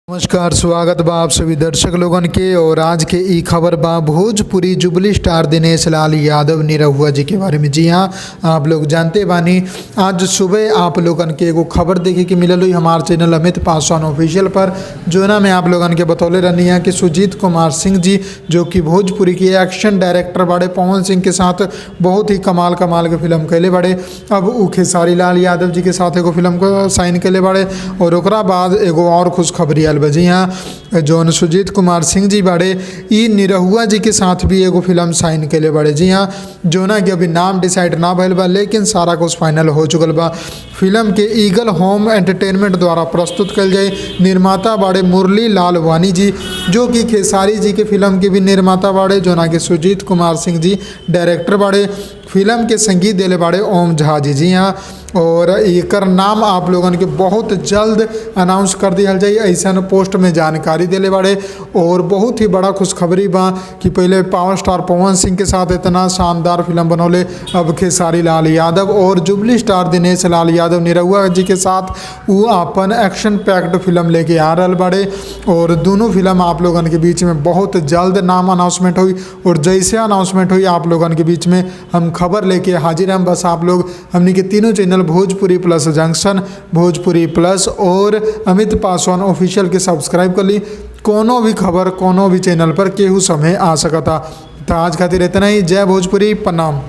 नमस्कार, स्वागत बा आप सभी दर्शक लोगन के। और आज के ई खबर बा भोजपुरी जुबली स्टार दिनेश लाल यादव निरहुआ जी के बारे में। जी हाँ, आप लोग जानते बानी आज सुबह आप लोगन के एगो खबर देखे के मिलल हुई हमारे चैनल अमित पासवान ऑफिशियल पर, जो ना मैं आप लोगन के बतौले रहनी है कि सुजीत कुमार सिंह जी जो कि भोजपुरी के एक्शन डायरेक्टर बड़े पवन सिंह के साथ बहुत ही कमाल के फिल्म कैले बड़े। अब उ खेसारी लाल यादव जी के साथ एगो फिल्म को साइन कैले बड़े। और ओकरा बाद एगो और खुशखबरी आयल। जी हाँ, जौन सुजीत कुमार सिंह जी बाड़े ई निरहुआ जी के साथ भी एगो फिल्म साइन कैले बाड़े। जी हाँ, जो ना कि अभी नाम डिसाइड ना भइल बा, लेकिन सारा कुछ फाइनल हो चुकल बा। फिल्म के ईगल होम एंटरटेनमेंट द्वारा प्रस्तुत कल जाए। निर्माता बाड़े मुरली लाल वानी जी जो कि खेसारी जी के फिल्म के भी निर्माता बाड़े, जो ना कि सुजीत कुमार सिंह जी डायरेक्टर बाड़े। फिल्म के संगीत दिले बाड़े ओम झा जी। जी हाँ, और एकर नाम आप लोगन के बहुत जल्द अनाउंस कर दिया जाए, ऐसा पोस्ट में जानकारी दिले बाड़े। और बहुत ही बड़ा खुशखबरी बा कि पहले पावर स्टार पवन सिंह के साथ इतना शानदार फिल्म बनौले, अब खेसारी लाल यादव और जुबली स्टार दिनेश लाल यादव निरहुआ जी के साथ वो अपन एक्शन पैक्ड फिल्म लेके आ रहा बाड़े। और दोनों फिल्म आप लोगन के बीच में बहुत जल्द नाम अनाउंसमेंट हुई। और जैसे अनाउंसमेंट हुई आप लोगन के बीच में हम खबर लेके हाजिर हैं। बस आप लोग हमने के तीनों channel Bhojpuri plus junction, Bhojpuri plus और अमित पासवान ऑफिशियल के सब्सक्राइब कर ली। कोनो भी खबर कोनो भी चैनल पर केहू समय आ सकता। तो आज खातिर इतना ही। जय भोजपुरी, प्रणाम।